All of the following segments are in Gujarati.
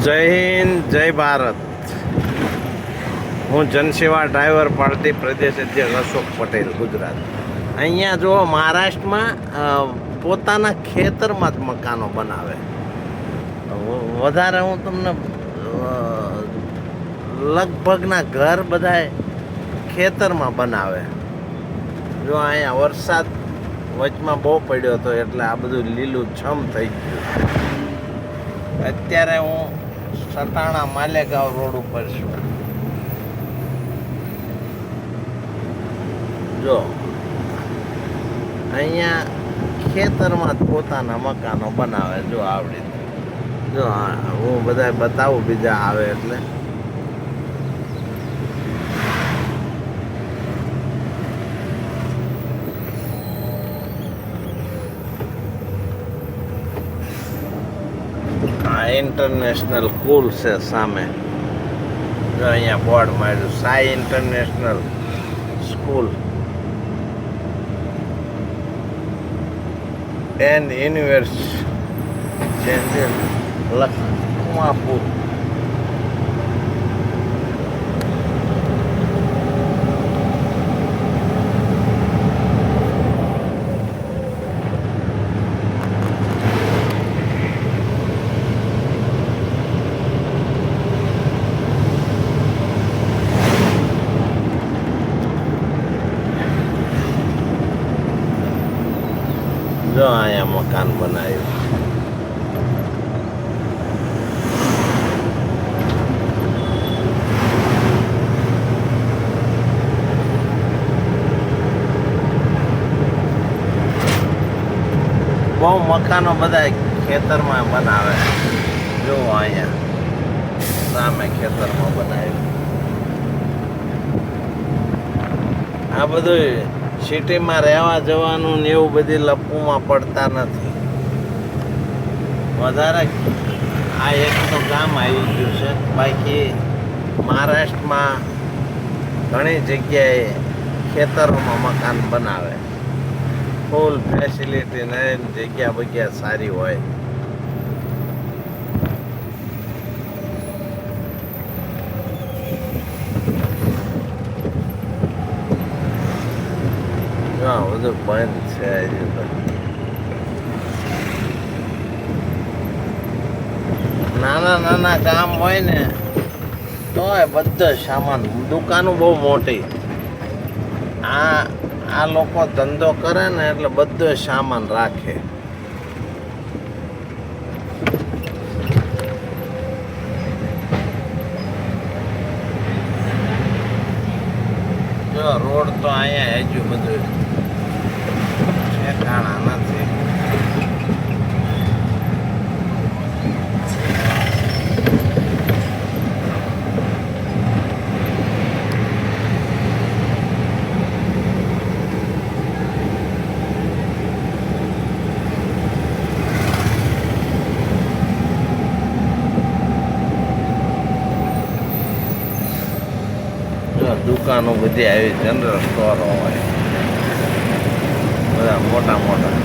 જય હિન્દ, જય ભારત. હું જનસેવા ડ્રાઈવર પાર્ટી પ્રદેશ અધ્યક્ષ અશોક પટેલ, ગુજરાત. અહીંયા જો મહારાષ્ટ્રમાં પોતાના ખેતરમાં જ મકાનો બનાવે. વધારે હું તમને લગભગના ઘર બધાય ખેતરમાં બનાવે. જો અહીંયા વરસાદ વચમાં બહુ પડ્યો હતો એટલે આ બધું લીલું છમ થઈ ગયું. અત્યારે હું સટાણા માલેગાંવ રોડ ઉપર છું. જો અહીંયા ખેતરમાં જ પોતાના મકાનો બનાવે. જો આવડી જો હું બધા બતાવું, બીજા આવે એટલે. ઇન્ટરનેશનલ સ્કૂલ છે સામે. જો અહીંયા બોર્ડ માર્યું, Sai international school and university Lakhmapur. જો અહીંયા મકાન બનાવ્યું. બહુ મકાનો બધા ખેતરમાં બનાવે. જો અહીંયા સામે ખેતરમાં બનાવ્યું. આ બધું સિટીમાં રહેવા જવાનું ને એવું બધી લપુમાં પડતા નથી. વધારે આ એક તો ગામ આવી ગયું છે. બાકી મહારાષ્ટ્રમાં ઘણી જગ્યાએ ખેતરોમાં મકાન બનાવે. ફૂલ ફેસિલિટી ને જગ્યા બગ્યા સારી હોય. બધું બંધ છે. નાના નાના કામ હોય ને તો બધો સામાન, દુકાનો બહુ મોટી. આ લોકો ધંધો કરે ને એટલે બધો સામાન રાખે. જો રોડ તો અહીંયા હજુ બધું ઠેકાણા નથી. દુકાનો બધી આવી જનરલ સ્ટોરો હોય, બધા મોટા મોટા.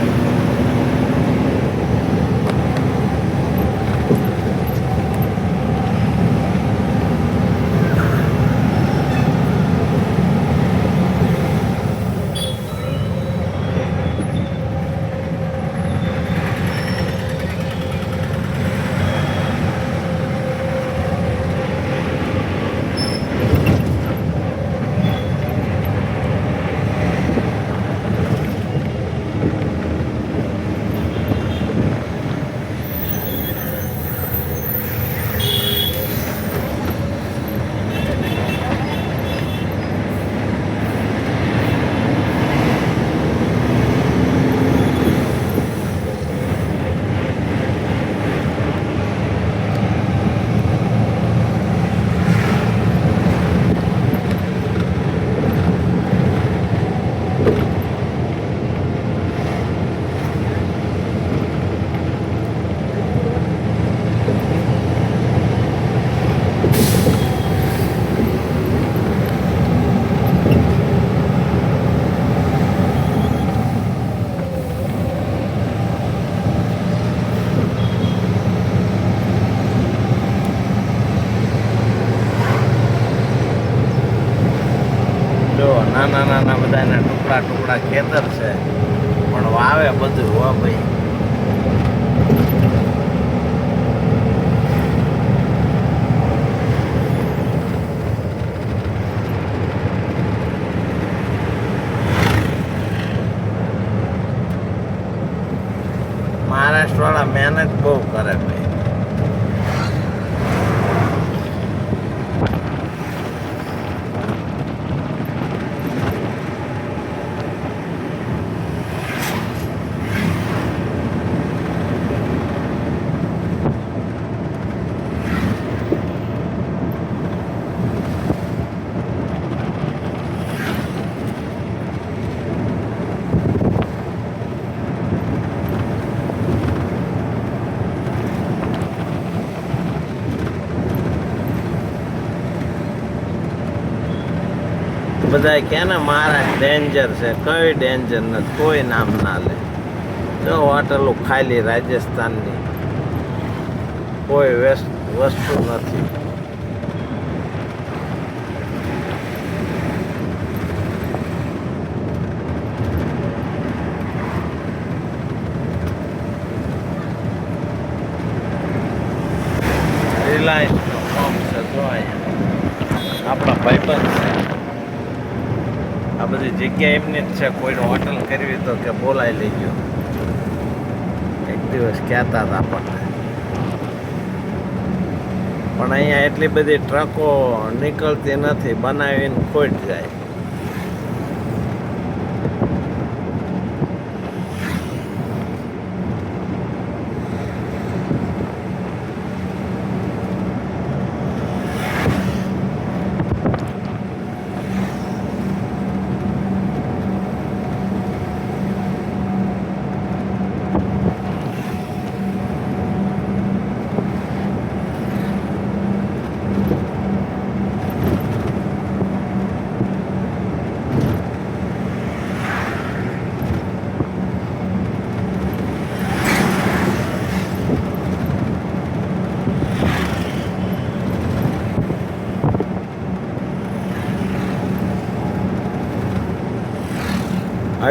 નાના નાના બધાના ટુકડા ટુકડા ખેતર છે, પણ વાવે બધું હો ભાઈ. મહારાષ્ટ્ર વાળા મહેનત બહુ કરે ભાઈ. બધા કે ને મહારાજ ડેન્જર છે, કઈ ડેન્જર નથી, કોઈ નામ ના લે. જો હોટલો ખાલી રાજસ્થાનની, કોઈ વસ્તુ નથી. રિલાયન્સનો ફોર્મ છે, જો અહીંયા આપણા ભાઈબંધ છે. આ બધી જગ્યા એમની જ છે. કોઈને હોટલ કરવી તો કે બોલાવી લેજો. એક દિવસ કહેતા હતા આપણને. પણ અહીંયા એટલી બધી ટ્રકો નીકળતી નથી, બનાવીને ખોટ જાય.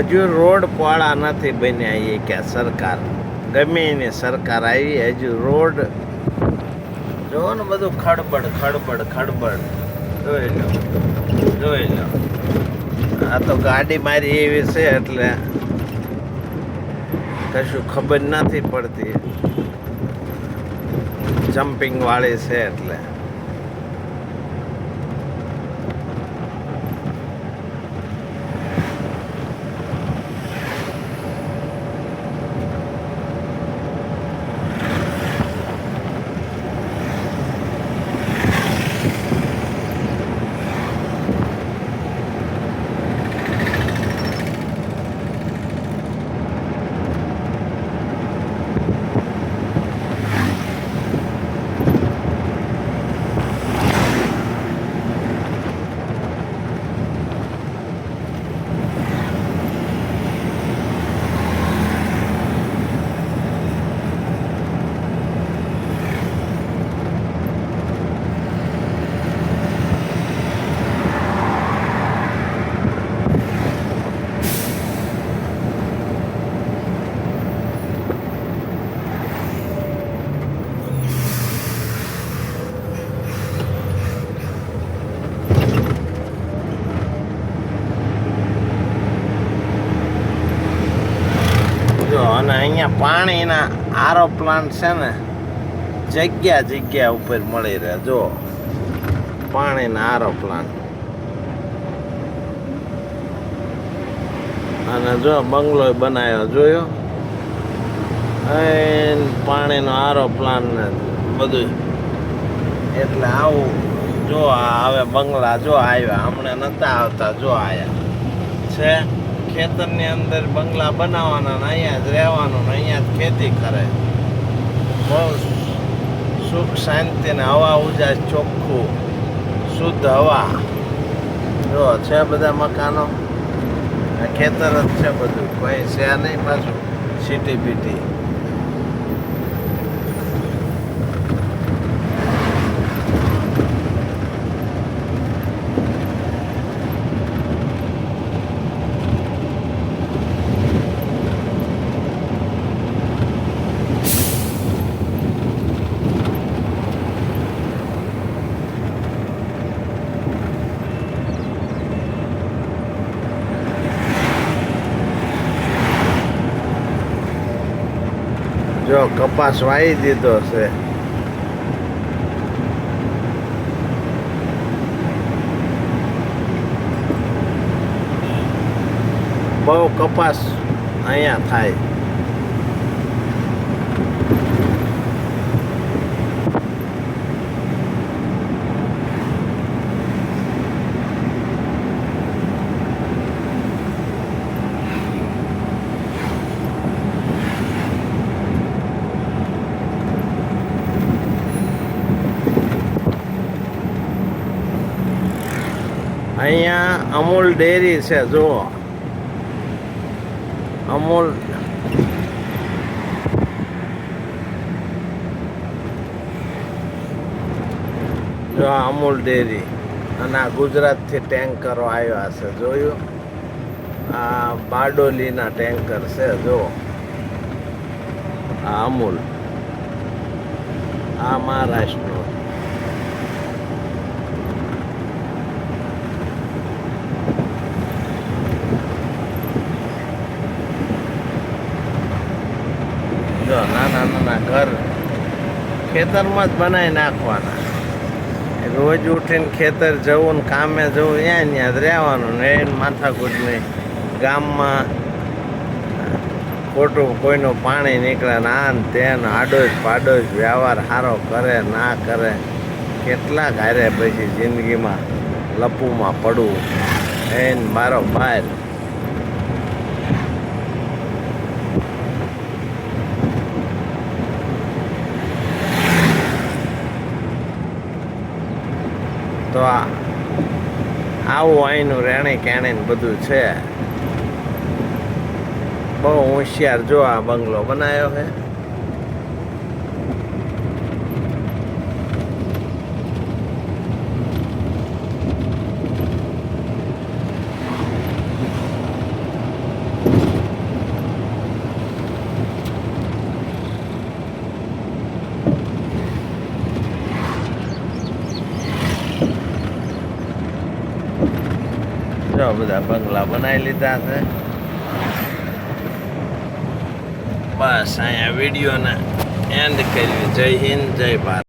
હજુ રોડ પહોળા નથી બન્યા. એ કે સરકાર ગમે એની સરકાર આવી, હજુ રોડ જો ને બધું ખડબડ ખડબડ ખડબડ. જોઈ લો. આ તો ગાડી મારી એવી છે એટલે કશું ખબર નથી પડતી. જમ્પિંગ વાળી છે એટલે. અને અહીંયા પાણીના આરો પ્લાન્ટ છે ને, જગ્યા ઉપર મળી રહે. જો પાણીના આરો પ્લાન્ટ. અને જો બંગલો બનાવ્યો, જોયો? પાણીનો આરો પ્લાન્ટ ને બધું. એટલે આવું જો હવે બંગલા જો આવ્યા, હમણાં નતા આવતા, જો આયા છે. ખેતરની અંદર બંગલા બનાવવાના ને અહીંયા જ રહેવાનું ને અહીંયા જ ખેતી કરે. બહુ સુખ શાંતિ ને હવા ઉજાસ, ચોખ્ખું શુદ્ધ હવા. જો છે બધા મકાનો, ખેતર જ છે બધું, કોઈ છે નહીં પાછું સિટી બીટી. જો કપાસ વાવી દીધો છે. બહુ કપાસ અહીંયા થાય. અહીંયા અમૂલ ડેરી છે. જુઓ અમૂલ જો અમૂલ ડેરી અને આ ગુજરાતથી ટેન્કરો આવ્યા છે. જોયું આ બારડોલીના ટેન્કર છે. જો આ અમૂલ આ મહારાષ્ટ્રનો. જો નાના નાના ઘર ખેતરમાં જ બનાવી નાખવાના. રોજ ઉઠીને ખેતર જવું ને કામે જવું, ત્યાં જ રહેવાનું ને એને માથાકૂટ નહીં. ગામમાં ખોટું કોઈનું પાણી નીકળે ને આ ને તેને આડોશ પાડોશ વ્યવહાર સારો કરે ના કરે. કેટલાક હારે પછી જિંદગીમાં લપુમાં પડવું એને મારો બહાર. તો આવું અહીંનું રહેણી કહેણી બધું છે. બહુ હોશિયાર. જો આ બંગલો બનાવ્યો છે. જો બધા બંગલા બનાવી લીધા છે. બસ અહીંયા વિડીયોને એન્ડ કર્યું. જય હિન્દ, જય ભારત.